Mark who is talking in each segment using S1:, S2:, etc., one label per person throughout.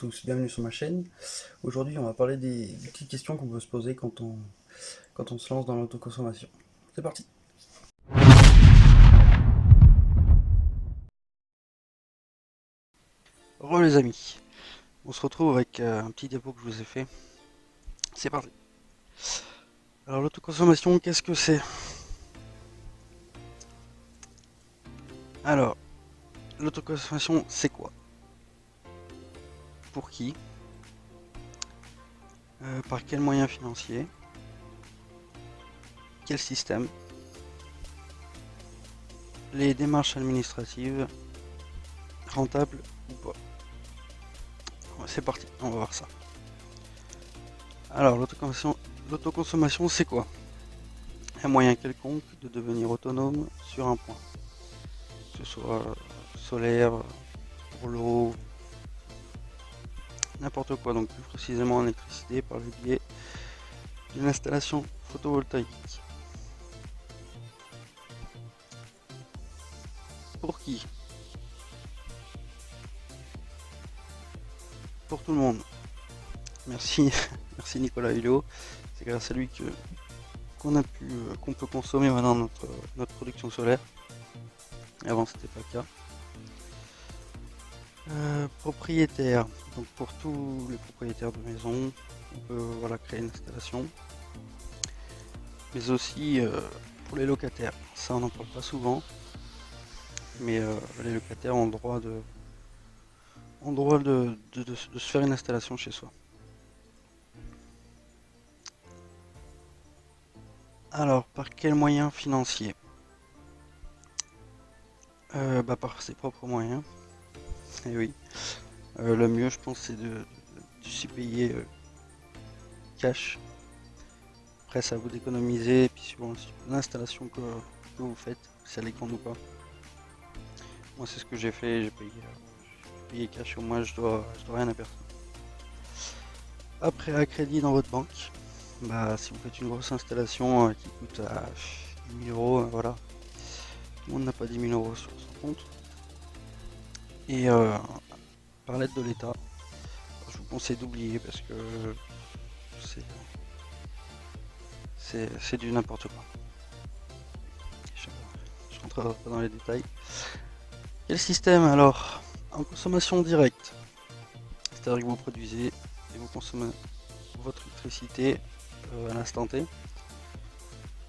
S1: tous, bienvenue sur ma chaîne. Aujourd'hui, on va parler des petites questions qu'on peut se poser quand on se lance dans l'autoconsommation. C'est parti.
S2: Re les amis, on se retrouve avec un petit diapo que je vous ai fait. C'est parti. Alors l'autoconsommation, qu'est-ce que c'est? Alors, l'autoconsommation, c'est quoi? Pour qui? Par quels moyens financiers? Quel système? Les démarches administratives, rentables ou pas? Ouais, c'est parti, on va voir ça. Alors l'autoconsommation, c'est quoi? Un moyen quelconque de devenir autonome sur un point, que ce soit solaire, pour l'eau, n'importe quoi, donc plus précisément en électricité par le biais d'une installation photovoltaïque. Pour qui? Pour tout le monde. Merci, merci Nicolas Hulot. C'est grâce à lui qu'on peut consommer maintenant notre production solaire. Avant c'était pas le cas. Propriétaire. Donc pour tous les propriétaires de maison, on peut voilà, créer une installation. Mais aussi pour les locataires. Ça on n'en parle pas souvent. Mais les locataires ont le droit de se faire une installation chez soi. Alors, par quels moyens financiers? Par ses propres moyens. Et oui. Le mieux, je pense, c'est de s'y payer cash. Après, ça vous d'économiser. Et puis, suivant l'installation que vous faites, si elle est grande ou pas. Moi, c'est ce que j'ai fait. J'ai payé cash. Au moins, je dois rien à personne. Après, à crédit dans votre banque. Bah, si vous faites une grosse installation qui coûte 10 000 euros, voilà. Tout le monde n'a pas 10 000 euros sur son compte. Et par l'aide de l'État, je vous conseille d'oublier parce que c'est c'est du n'importe quoi. Je rentrerai pas dans les détails. Quel système alors? En consommation directe, c'est-à-dire que vous produisez et vous consommez votre électricité à l'instant T.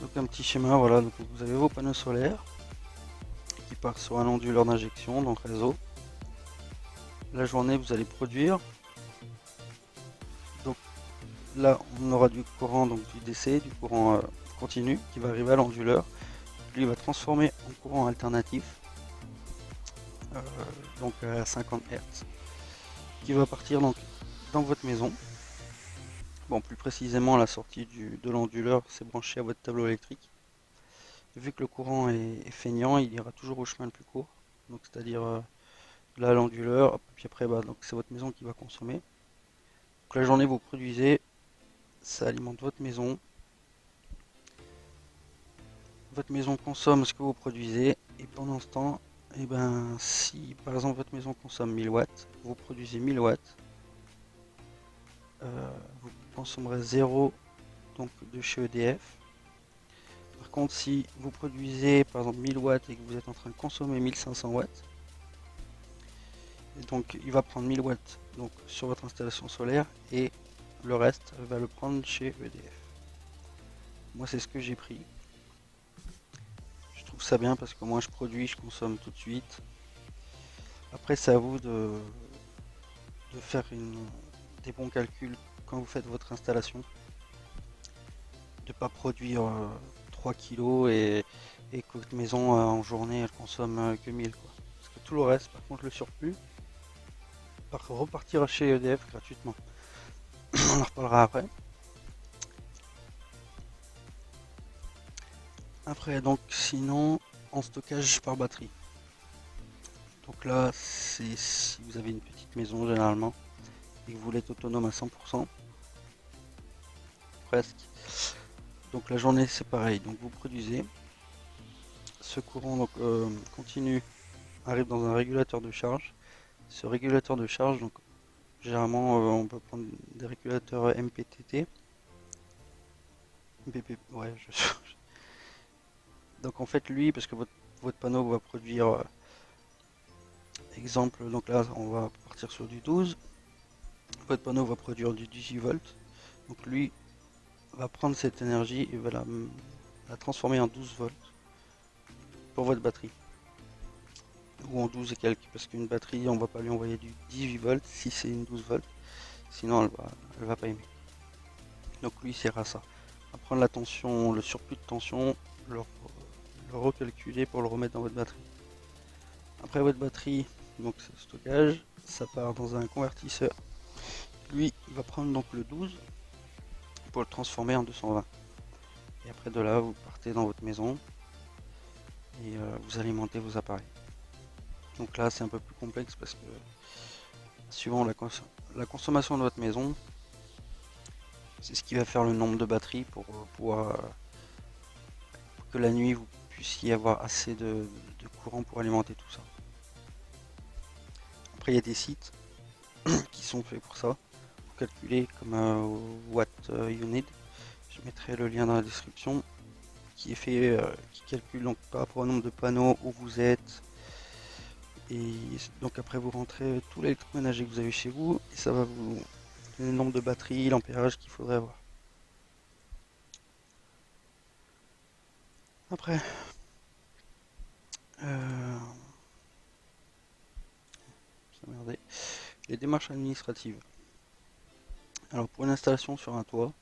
S2: Donc un petit schéma, voilà, donc vous avez vos panneaux solaires qui partent sur un onduleur d'injection dans le réseau. La journée vous allez produire. Donc là on aura du courant, donc du DC, du courant continu qui va arriver à l'onduleur. Lui va transformer en courant alternatif, euh, donc à 50 Hz, qui va partir donc dans votre maison. Bon, plus précisément, la sortie de l'onduleur, c'est branché à votre tableau électrique. Vu que le courant est feignant, il ira toujours au chemin le plus court. Donc, c'est-à-dire là, l'onduleur, puis après, bah, donc c'est votre maison qui va consommer. Donc, la journée, vous produisez, ça alimente votre maison. Votre maison consomme ce que vous produisez. Et pendant ce temps, eh ben, si par exemple votre maison consomme 1000 watts, vous produisez 1000 watts, vous consommerez zéro donc, de chez EDF. Par contre, si vous produisez par exemple 1000 watts et que vous êtes en train de consommer 1500 watts, et donc il va prendre 1000 watts donc, sur votre installation solaire et le reste va le prendre chez EDF. Moi, c'est ce que j'ai pris. Je trouve ça bien parce que moi, je produis, je consomme tout de suite. Après, c'est à vous de faire des bons calculs quand vous faites votre installation. De ne pas produire 3 kilos et que votre maison en journée elle consomme que 1000 quoi. Parce que tout le reste, par contre le surplus, repartira chez EDF gratuitement. On en reparlera après. Après, donc sinon, en stockage par batterie. Donc là, c'est si vous avez une petite maison généralement et que vous voulez être autonome à 100%, presque. Donc la journée c'est pareil. Donc vous produisez. Ce courant donc, continu arrive dans un régulateur de charge. Ce régulateur de charge donc, Généralement, on peut prendre des régulateurs MPPT. Ouais, donc en fait, lui, parce que votre panneau va produire, exemple, donc là, on va partir sur du 12. Votre panneau va produire du 18 volts. Donc lui va prendre cette énergie et va la transformer en 12 volts pour votre batterie. Ou en 12 et quelques, parce qu'une batterie, on va pas lui envoyer du 18 volts si c'est une 12 volts, sinon elle va pas aimer. Donc lui, il sert à ça, à prendre la tension, le surplus de tension, le recalculer pour le remettre dans votre batterie. Après votre batterie, donc c'est le stockage, ça part dans un convertisseur. Lui, il va prendre donc le 12 pour le transformer en 220. Et après de là, vous partez dans votre maison et vous alimentez vos appareils. Donc là, c'est un peu plus complexe parce que suivant la consommation de votre maison, c'est ce qui va faire le nombre de batteries pour pouvoir pour que la nuit vous puissiez avoir assez de courant pour alimenter tout ça. Après, il y a des sites qui sont faits pour ça, pour calculer comme Watt Unit. Je mettrai le lien dans la description, qui est fait, qui calcule donc par rapport au nombre de panneaux où vous êtes. Et donc après, vous rentrez tout l'électroménager que vous avez chez vous et ça va vous donner le nombre de batteries, l'ampérage qu'il faudrait avoir. Après, euh, les démarches administratives. Alors pour une installation sur un toit,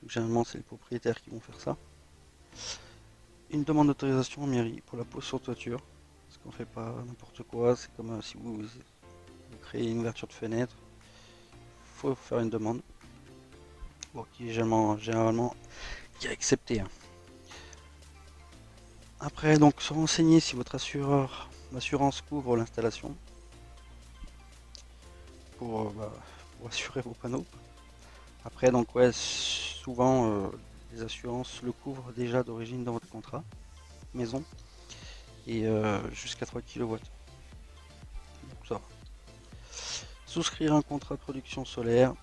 S2: généralement c'est les propriétaires qui vont faire ça. Une demande d'autorisation en mairie pour la pose sur toiture. Parce qu'on fait pas n'importe quoi, c'est comme si vous créez une ouverture de fenêtre. Il faut faire une demande. Bon, qui est généralement qui est acceptée, hein. Après, donc se renseigner si votre assurance couvre l'installation pour assurer vos panneaux. Après, donc ouais, souvent les assurances le couvrent déjà d'origine dans votre contrat maison et jusqu'à 3 kW. Donc ça va. Souscrire un contrat de production solaire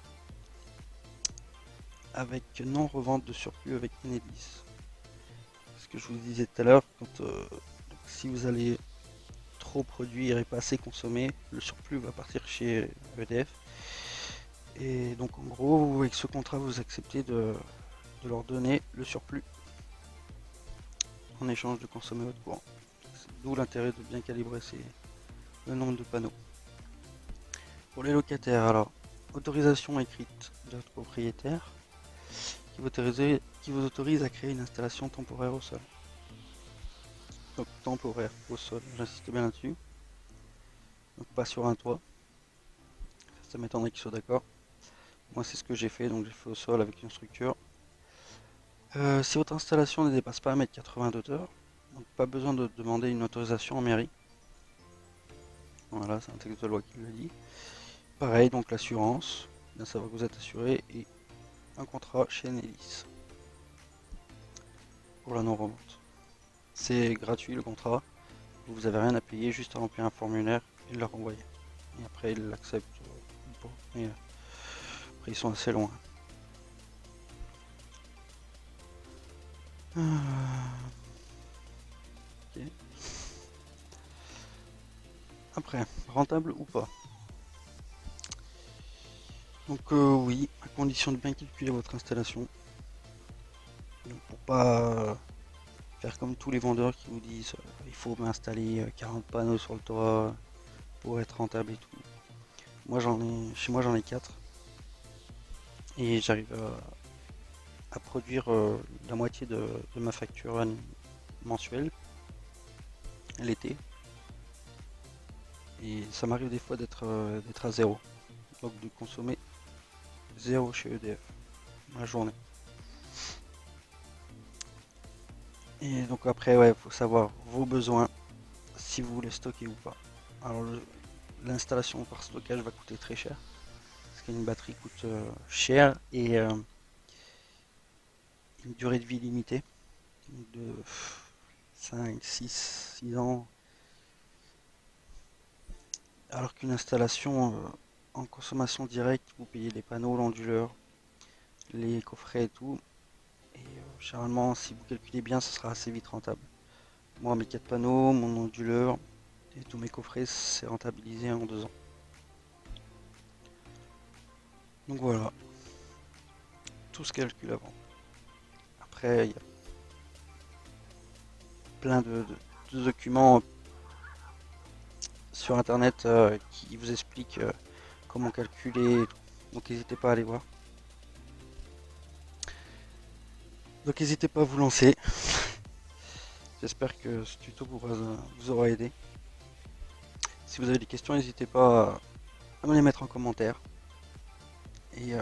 S2: avec non-revente de surplus avec Enedis. Ce que je vous disais tout à l'heure, si vous allez trop produire et pas assez consommer, le surplus va partir chez EDF. Et donc en gros, avec ce contrat, vous acceptez de leur donner le surplus en échange de consommer votre courant. D'où l'intérêt de bien calibrer le nombre de panneaux. Pour les locataires, alors, autorisation écrite de votre propriétaire qui vous autorise à créer une installation temporaire au sol. Donc temporaire au sol, j'insiste bien là-dessus. Donc pas sur un toit. Ça m'étonnerait qu'ils soient d'accord. Moi c'est ce que j'ai fait, donc j'ai fait au sol avec une structure. Si votre installation ne dépasse pas 1,80 m de hauteur, donc pas besoin de demander une autorisation en mairie. Voilà, c'est un texte de loi qui le dit. Pareil, donc l'assurance, bien savoir que vous êtes assuré, et un contrat chez Enedis pour la non-revente. C'est gratuit le contrat, vous n'avez rien à payer, juste à remplir un formulaire et le leur envoyer. Et après ils l'acceptent ou pas. Mais après ils sont assez loin. Ok. Après, rentable ou pas? Donc oui, à condition de bien calculer votre installation. Donc, pour pas faire comme tous les vendeurs qui vous disent il faut m'installer 40 panneaux sur le toit pour être rentable et tout. Chez moi j'en ai 4 et j'arrive à produire la moitié de ma facture mensuelle l'été. Et ça m'arrive des fois d'être à zéro. Donc de consommer zéro chez EDF la journée. Et donc après, ouais, faut savoir vos besoins, si vous voulez stocker ou pas. Alors l'installation par stockage va coûter très cher, parce qu'une batterie coûte cher et une durée de vie limitée de 5, 6 ans. Alors qu'une installation en consommation directe, vous payez les panneaux, l'onduleur, les coffrets et tout. Et généralement, si vous calculez bien, ce sera assez vite rentable. Moi, mes 4 panneaux, mon onduleur et tous mes coffrets, c'est rentabilisé en 2 ans. Donc voilà, tout se calcule avant. Après, il y a plein de documents sur internet qui vous expliquent comment calculer. Donc n'hésitez pas à aller voir. Donc n'hésitez pas à vous lancer. J'espère que ce tuto vous aura aidé. Si vous avez des questions, n'hésitez pas à me les mettre en commentaire. Et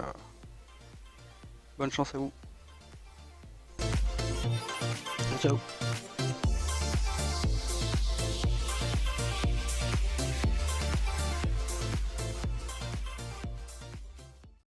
S2: bonne chance à vous. Ciao, ciao.